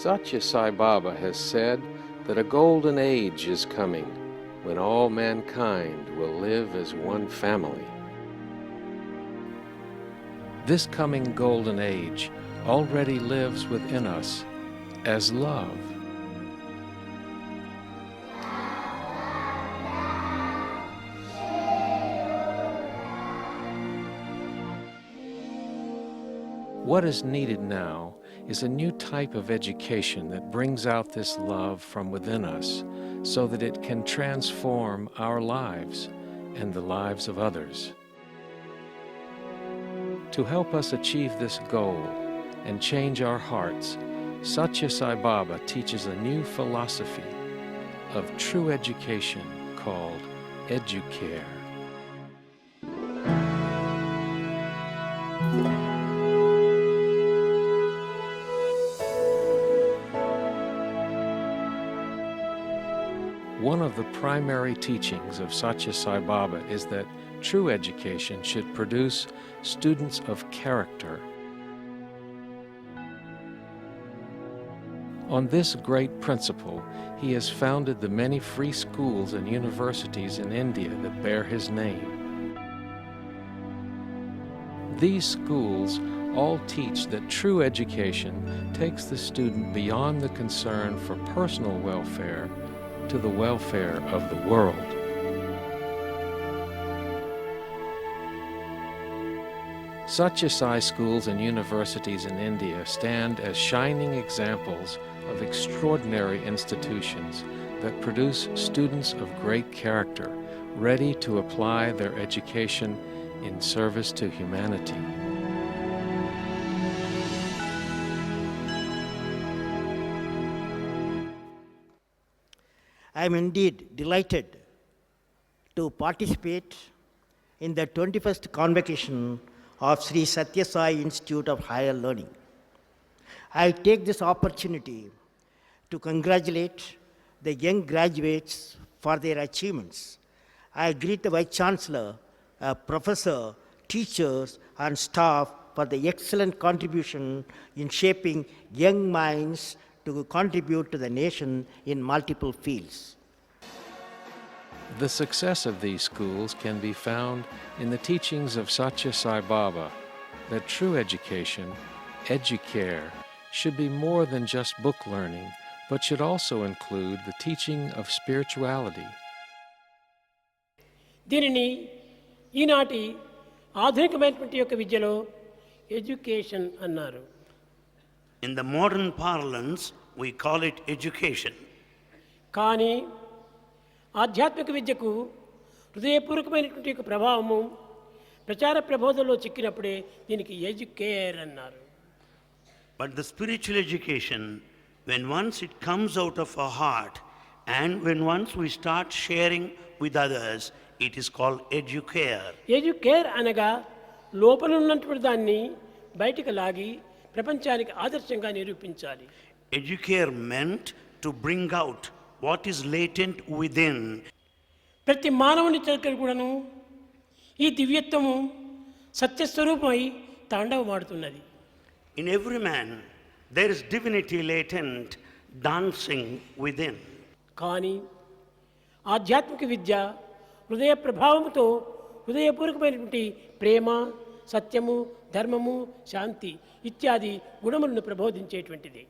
Sathya Sai Baba has said that a golden age is coming when all mankind will live as one family. This coming golden age already lives within us as love. What is needed now is a new type of education that brings out this love from within us so that it can transform our lives and the lives of others. To help us achieve this goal and change our hearts, Sathya Sai Baba teaches a new philosophy of true education called EDUCARE. One of the primary teachings of Sathya Sai Baba is that true education should produce students of character. On this great principle, he has founded the many free schools and universities in India that bear his name. These schools all teach that true education takes the student beyond the concern for personal welfare to the welfare of the world. Sathya Sai schools and universities in India stand as shining examples of extraordinary institutions that produce students of great character, ready to apply their education in service to humanity. I am indeed delighted to participate in the 21st convocation of Sri Sathya Sai Institute of Higher Learning. I take this opportunity to congratulate the young graduates for their achievements. I greet the Vice Chancellor, Professor, teachers, and staff for the excellent contribution in shaping young minds to contribute to the nation in multiple fields. The success of these schools can be found in the teachings of Sathya Sai Baba that true education, EDUCARE, should be more than just book learning, but should also include the teaching of spirituality. దీనిని ఈనాటి ఆధునికమైనటువంటి యొక్క విద్యలో education అన్నారు. In the modern parlance, we call it education. కానీ ఆధ్యాత్మిక విద్యకు హృదయపూర్వకమైనటువంటి యొక్క ప్రభావము ప్రచార ప్రబోధంలో చిక్కినప్పుడే దీనికి ఎడ్యుకేర్ అన్నారు. But the spiritual education, when once it comes out of our heart and when once we start sharing with others, it is called educare. Educare అనగా లోపల ఉన్నటువంటి దాన్ని బయటికి లాగి ప్రపంచానికి ఆదర్శంగా నిరూపించాలి. Educare meant to bring out what is latent within. ప్రతి మానవుని దగ్గర కూడాను ఈ దివ్యత్వము సత్యస్వరూపమై తాండవమాడుతున్నది. In every man there is divinity latent dancing within. కానీ ఆధ్యాత్మిక విద్య హృదయ ప్రభావంతో హృదయపూర్వకమైనటువంటి ప్రేమ, సత్యము, ధర్మము, శాంతి ఇత్యాది గుణములను ప్రబోధించేటువంటిది.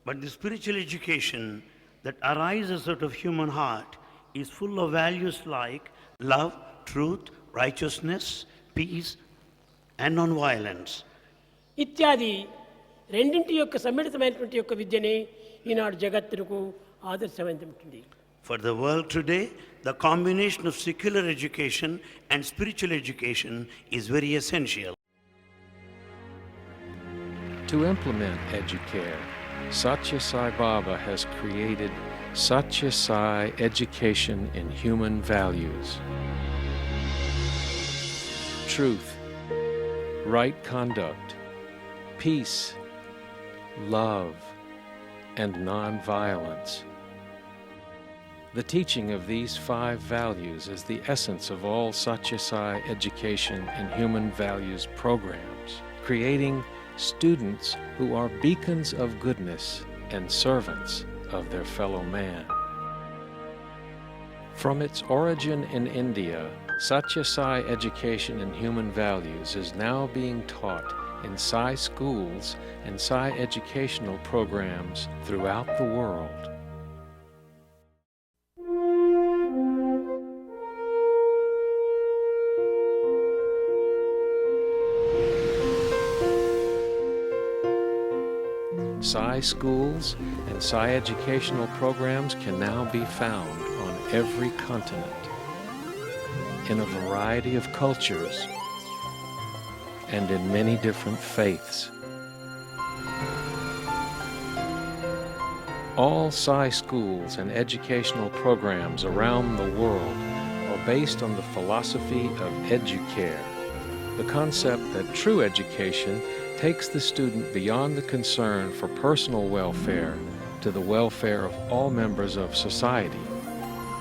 But the spiritual education that arises out of human heart is full of values like love, truth, righteousness, peace, and non-violence. ఇత్యాది రెండింటి యొక్క సమ్మిళితమైనటువంటి యొక్క విద్యనే ఈనాడు జగత్తుకు ఆదర్శవంతమైనది. For the world today, the combination of secular education and spiritual education is very essential. To implement EDUCARE, Sathya Sai Baba has created Sathya Sai Education in Human Values. Truth, right conduct, peace, love, and non-violence. The teaching of these 5 values is the essence of all Sathya Sai Education in Human Values programs, creating students who are beacons of goodness and servants of their fellow man. From its origin in India, Sathya Sai education in human values is now being taught in Sai schools and Sai educational programs throughout the world. Sai schools and Sai educational programs can now be found on every continent, in a variety of cultures, and in many different faiths. All Sai schools and educational programs around the world are based on the philosophy of EDUCARE, the concept that true education takes the student beyond the concern for personal welfare to the welfare of all members of society.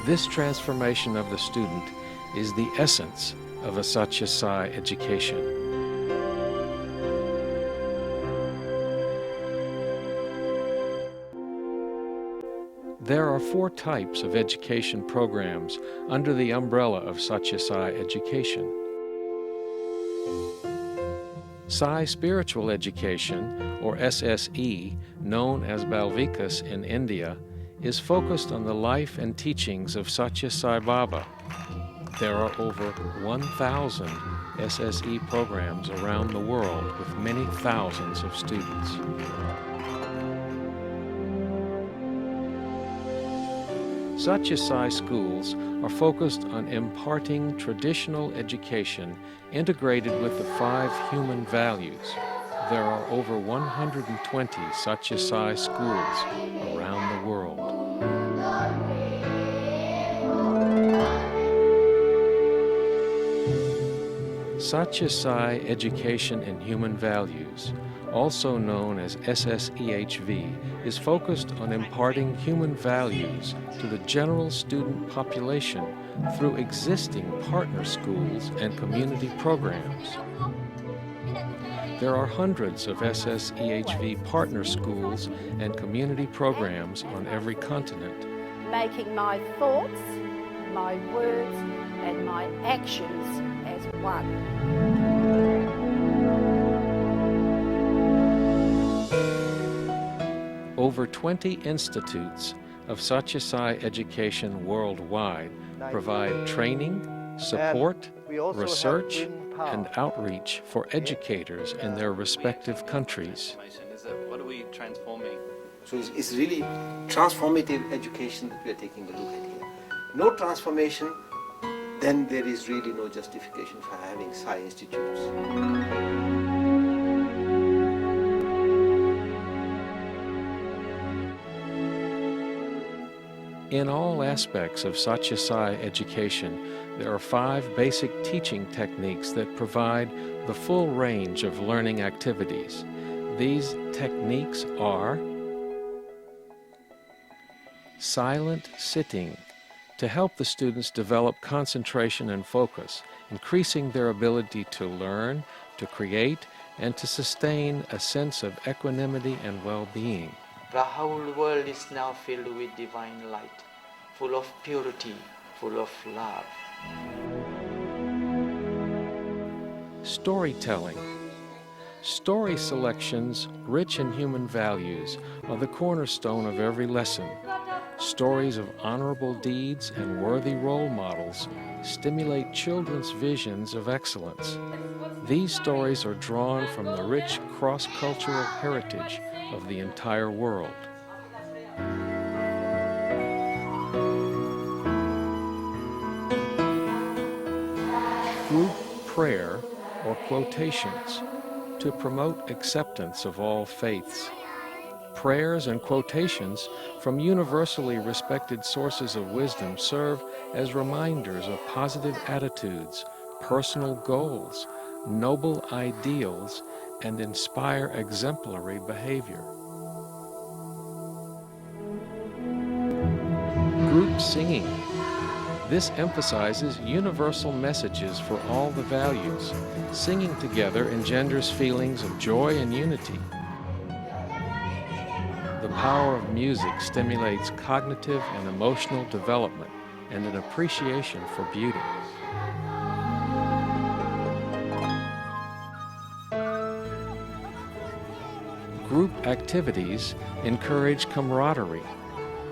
This transformation of the student is the essence of a Sathya Sai education. There are 4 types of education programs under the umbrella of Sathya Sai education. Sai Spiritual Education, or SSE, known as Balvikas in India, is focused on the life and teachings of Sathya Sai Baba. There are over 1,000 SSE programs around the world with many thousands of students. Sathya Sai schools are focused on imparting traditional education integrated with the 5 human values. There are over 120 Sathya Sai schools around the world. Sathya Sai Education in Human Values, also known as SSEHV, is focused on imparting human values to the general student population through existing partner schools and community programs. There are hundreds of SSEHV partner schools and community programs on every continent. Making my thoughts, my words, and my actions as one. Over 20 institutes of Sathya Sai education worldwide provide training, support, research, and outreach for educators in their respective countries. What are we transforming? So it's really transformative education that we are taking a look at here. No transformation, then there is really no justification for having Sai institutes. In all aspects of Sathya Sai education, there are 5 basic teaching techniques that provide the full range of learning activities. These techniques are silent sitting, to help the students develop concentration and focus, increasing their ability to learn, to create, and to sustain a sense of equanimity and well-being. The whole world is now filled with divine light, full of purity, full of love. Storytelling. Story selections rich in human values are the cornerstone of every lesson. Stories of honorable deeds and worthy role models stimulate children's visions of excellence. These stories are drawn from the rich cross-cultural heritage of the entire world. Group prayer or quotations to promote acceptance of all faiths. Prayers and quotations from universally respected sources of wisdom serve as reminders of positive attitudes, personal goals, noble ideals, and inspire exemplary behavior. Group singing. This emphasizes universal messages for all the values. Singing together engenders feelings of joy and unity. The power of music stimulates cognitive and emotional development and an appreciation for beauty. Group activities encourage camaraderie.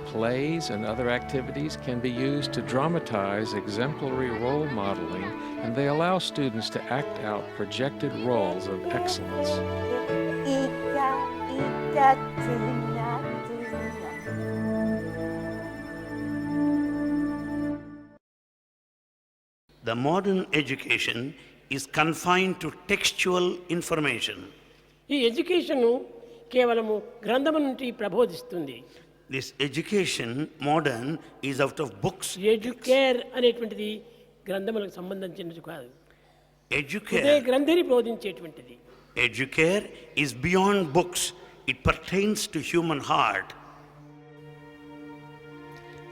Plays and other activities can be used to dramatize exemplary role modeling, and they allow students to act out projected roles of excellence. The modern education is confined to textual information. ఈ education కేవలము గ్రంథము నుండి ప్రబోధిస్తుంది. This education, modern, is out of books. Educare అనేటువంటిది గ్రంథములకు సంబంధించినది కాదు. Educare, ఇదే గ్రంథిని బోధించేటువంటిది. educare is beyond books. It pertains to human heart.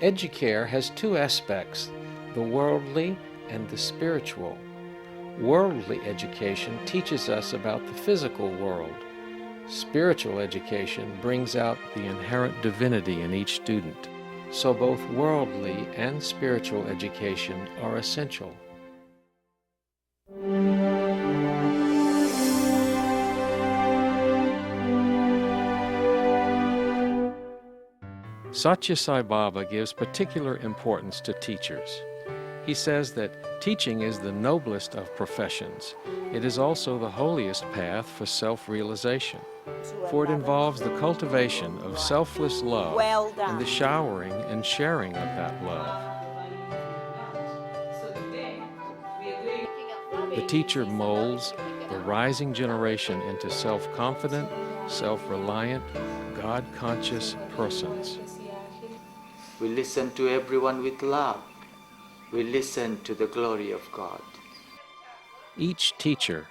EDUCARE has two aspects, the worldly and the spiritual. Worldly education teaches us about the physical world. Spiritual education brings out the inherent divinity in each student. So both worldly and spiritual education are essential. Sathya Sai Baba gives particular importance to teachers. He says that teaching is the noblest of professions. It is also the holiest path for self-realization, for it involves the cultivation of selfless love and the showering and sharing of that love. The teacher molds the rising generation into self-confident, self-reliant, God-conscious persons. We listen to everyone with love. We listen to the glory of God. Each teacher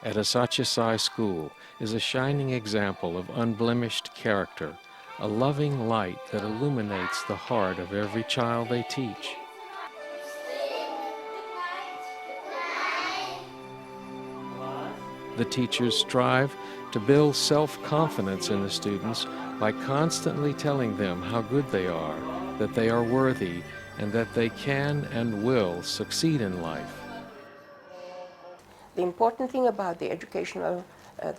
at a Sathya Sai school is a shining example of unblemished character, a loving light that illuminates the heart of every child they teach. The teachers strive to build self-confidence in the students by constantly telling them how good they are, that they are worthy, and that they can and will succeed in life. The important thing about the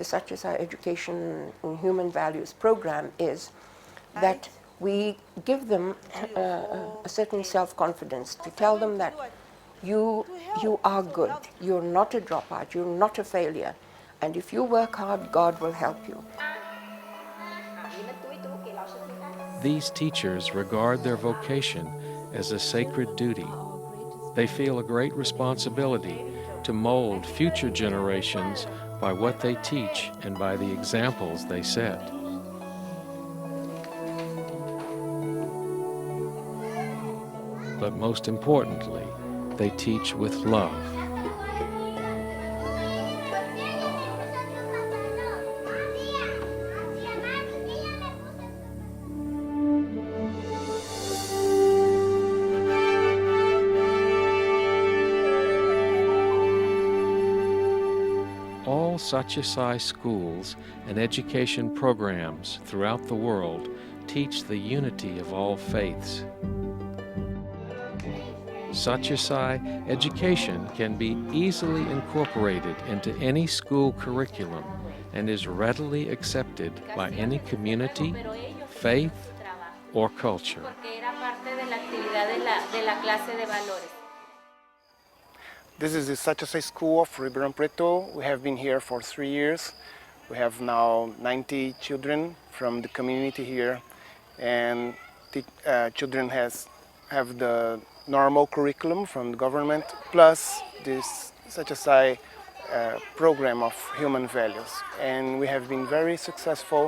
the Sathya Sai Education in Human Values program is that we give them a certain self-confidence to tell them that you are good, you're not a dropout, you're not a failure, and if you work hard, God will help you. These teachers regard their vocation as a sacred duty. They feel a great responsibility to mold future generations by what they teach and by the examples they set. But most importantly, they teach with love. All Sathya Sai schools and education programs throughout the world teach the unity of all faiths. Sathya Sai education can be easily incorporated into any school curriculum and is readily accepted by any community, faith, or culture. This is the Sathya Sai School of Ribeirão Preto. We have been here for 3 years. We have now 90 children from the community here, and the children have the normal curriculum from the government, plus this Sathya Sai program of human values. And we have been very successful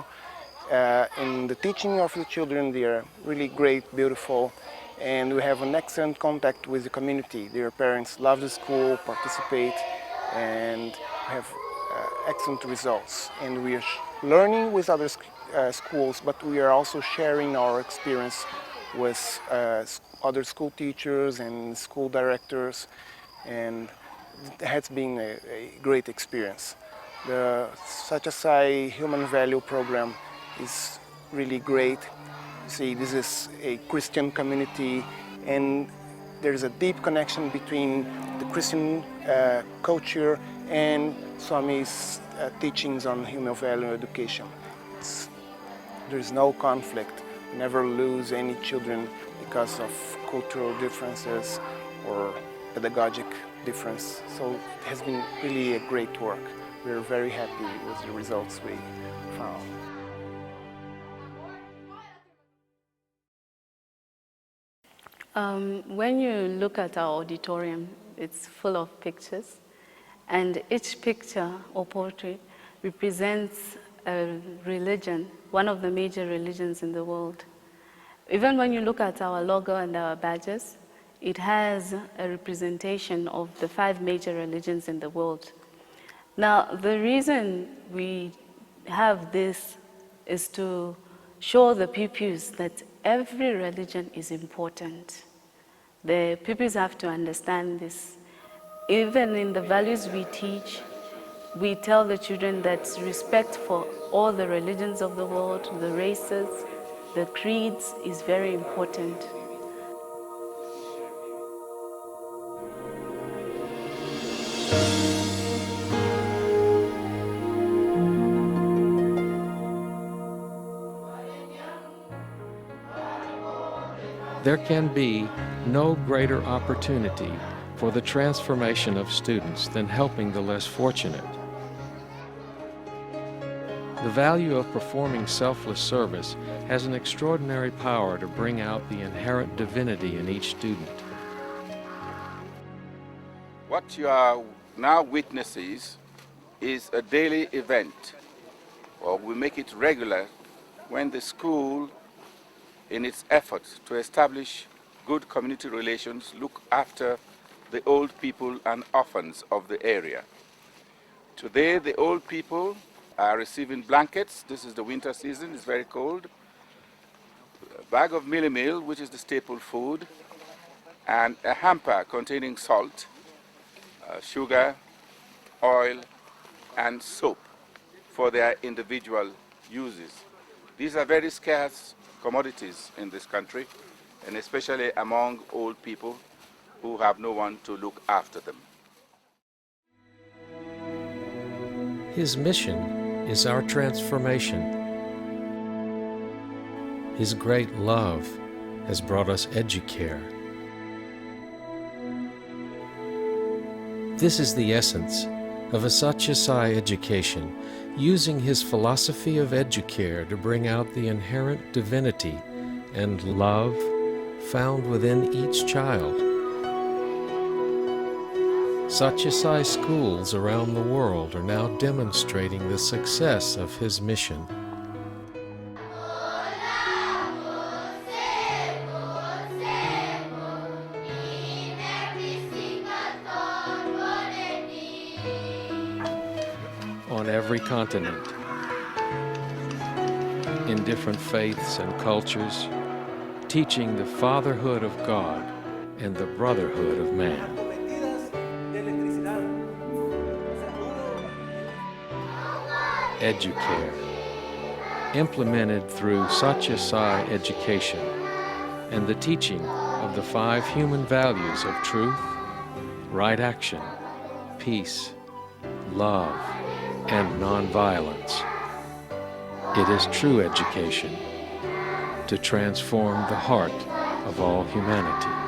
in the teaching of the children. They are really great, beautiful, and we have an excellent contact with the community. Their parents love the school, participate, and have excellent results. And we are learning with other schools, but we are also sharing our experience with other school teachers and school directors, and it has been a great experience. The Sathya Sai Human Value Program is really great. See, this is a Christian community, and there's a deep connection between the Christian culture and Swami's teachings on human value education. There's no conflict. We never lose any children because of cultural differences or pedagogic difference. So it has been really a great work. We're very happy with the results we found. When you look at our auditorium, it's full of pictures, and each picture or portrait represents a religion, one of the major religions in the world. Even when you look at our logo and our badges, it has a representation of the 5 major religions in the world. Now, the reason we have this is to show the pupils that every religion is important. The pupils have to understand this. Even in the values we teach, we tell the children that respect for all the religions of the world, the races, the creeds is very important. There can be no greater opportunity for the transformation of students than helping the less fortunate. The value of performing selfless service has an extraordinary power to bring out the inherent divinity in each student. What you are now witnesses is a daily event, or we make it regular when the school, in its efforts to establish good community relations, look after the old people and orphans of the area. Today, the old people are receiving blankets. This is the winter season, it's very cold. A bag of mealie meal, which is the staple food, and a hamper containing salt, sugar, oil, and soap for their individual uses. These are very scarce commodities in this country, and especially among old people who have no one to look after them. His mission is our transformation. His great love has brought us EDUCARE. This is the essence of a Sathya Sai education, using his philosophy of EDUCARE to bring out the inherent divinity and love found within each child. Sathya Sai schools around the world are now demonstrating the success of his mission. On every continent, in different faiths and cultures, teaching the fatherhood of God and the brotherhood of man. EDUCARE, implemented through Sathya Sai education and the teaching of the 5 human values of truth, right action, peace, love, and nonviolence. It is true education to transform the heart of all humanity.